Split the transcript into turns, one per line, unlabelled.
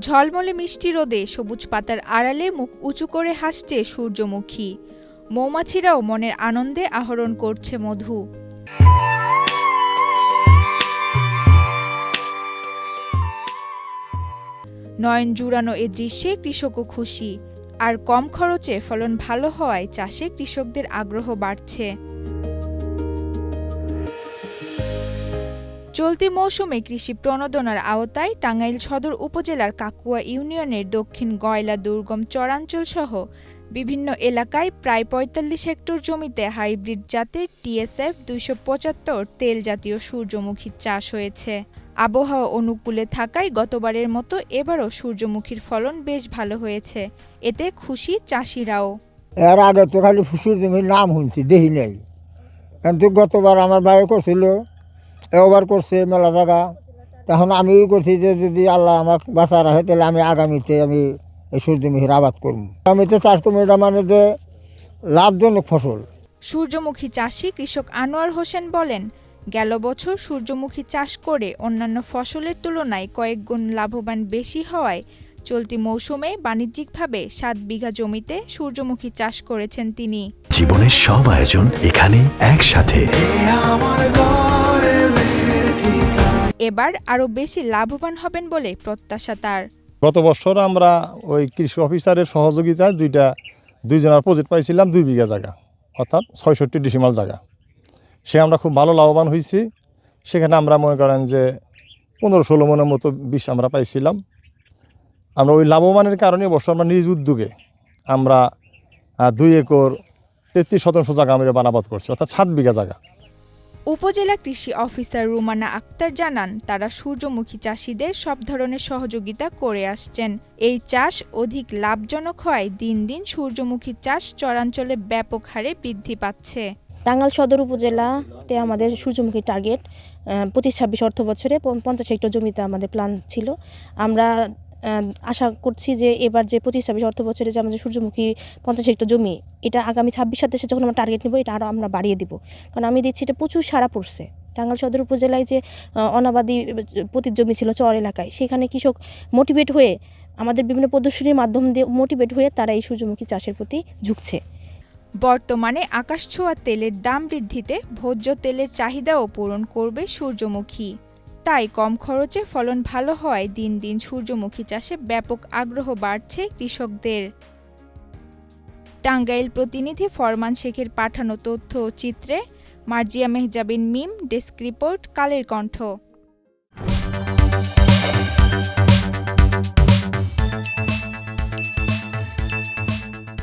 ঝলমলে মিষ্টি রোদে সবুজ পাতার আড়ালে মুখ উঁচু করে হাসছে সূর্যমুখী। মৌমাছিরাও মনের আনন্দে আহরণ করছে মধু। নয়ন জুড়ানো এ দৃশ্যে কৃষকও খুশি। আর কম খরচে ফলন ভালো হওয়ায় চাষে কৃষকদের আগ্রহ বাড়ছে। চলতি মৌসুমে কৃষি প্রণোদনার আওতায় টাঙ্গাইল সদর উপজেলার কাকুয়া ইউনিয়নের দক্ষিণ গয়লা দুর্গম চরাঞ্চল সহ বিভিন্ন এলাকায় প্রায় ৪৫ হেক্টর জমিতে হাইব্রিড জাতের TSF ২৭৫ তেল জাতীয় সূর্যমুখীর চাষ হয়েছে। আবহাওয়া অনুকূলে থাকায় গতবারের মতো এবারও সূর্যমুখীর ফলন বেশ ভালো হয়েছে। এতে খুশি চাষিরাও।
এর আগে তো খালি সূর্যমুখীর নাম শুনছি, দেখি নাই। কিন্তু গতবার আমার ভাই করছিল, এবার করছে মেলা জায়গা। তখন আমিও করছি যে যদি আল্লাহ আমার বাঁচা রাখে তাহলে আমি আগামীতে এই সূর্যমুখীর আবাদ করবো। আগামীতে চাষ করবো, এটা মানে যে লাভজনক ফসল।
সূর্যমুখী চাষি কৃষক আনোয়ার হোসেন বলেন, গেল বছর সূর্যমুখী চাষ করে অন্যান্য ফসলের তুলনায় কয়েক গুণ লাভবান বেশি হওয়ায় চলতি মৌসুমে বাণিজ্যিকভাবে ৭ বিঘা জমিতে সূর্যমুখী চাষ করেছেন তিনি।
জীবনের সব আয়োজন এখানে একসাথে।
এবার আরো বেশি লাভবান হবেন বলে প্রত্যাশা তার।
গত বছর আমরা ওই কৃষি অফিসারের সহযোগিতায় দুইজনের প্রজেক্ট পাইছিলাম 2 বিঘা জায়গা, অর্থাৎ ৬৬ ডিসিমাল জায়গা। সে আমরা খুব ভালো লাভবান হয়েছি। সেখানে আমরা মনে করেন যে ১৫-১৬ মনের মতো বীজ আমরা পাইছিলাম। আমরা ওই লাভবানের কারণে বছর আমরা নিজ উদ্যোগে আমরা 2 একর 33% জায়গা আমরা বানাবাদ করছি, অর্থাৎ 7 বিঘা জায়গা।
উপজেলা কৃষি অফিসার রুমানা আক্তার জানান, তারা সূর্যমুখী চাষিদের সব ধরনের সহযোগিতা করে আসছেন। এই চাষ অধিক লাভজনক হয় দিন দিন সূর্যমুখী চাষ চরাঞ্চলে ব্যাপক হারে বৃদ্ধি পাচ্ছে।
টাঙ্গাইল সদর উপজেলাতে আমাদের সূর্যমুখী টার্গেট ২৫-২৬ অর্থ বছরে ৫০ হেক্টর জমিতে আমাদের প্ল্যান ছিল। আমরা আশা করছি যে এবার যে ২৫-২৬ অর্থ বছরে যে আমাদের সূর্যমুখী ৫০ হেক্টর জমি, এটা আগামী ২৬-২৭ যখন আমরা টার্গেট নেব, এটা আরও আমরা বাড়িয়ে দিব। কারণ আমি দেখছি এটা প্রচুর সাড়া পড়ছে। টাঙ্গাইল সদর উপজেলায় যে অনাবাদি পতিত জমি ছিল চর এলাকায়, সেখানে কৃষক মোটিভেট হয়ে আমাদের বিভিন্ন প্রদর্শনীর মাধ্যম দিয়ে মোটিভেট হয়ে তারা এই সূর্যমুখী চাষের প্রতি ঝুঁকছে।
বর্তমানে আকাশছোঁয়া তেলের দাম বৃদ্ধিতে ভোজ্য তেলের চাহিদাও পূরণ করবে সূর্যমুখী। তাই কম খরচে ফলন ভালো হওয়ায় দিন দিন সূর্যমুখী চাষে ব্যাপক আগ্রহ বাড়ছে কৃষকদের। টাঙ্গাইল প্রতিনিধি ফরমান শেখের পাঠানো তথ্য ও চিত্রে মার্জিয়া মেহজাবিন মিম, ডেস্ক রিপোর্ট, কালের কণ্ঠ।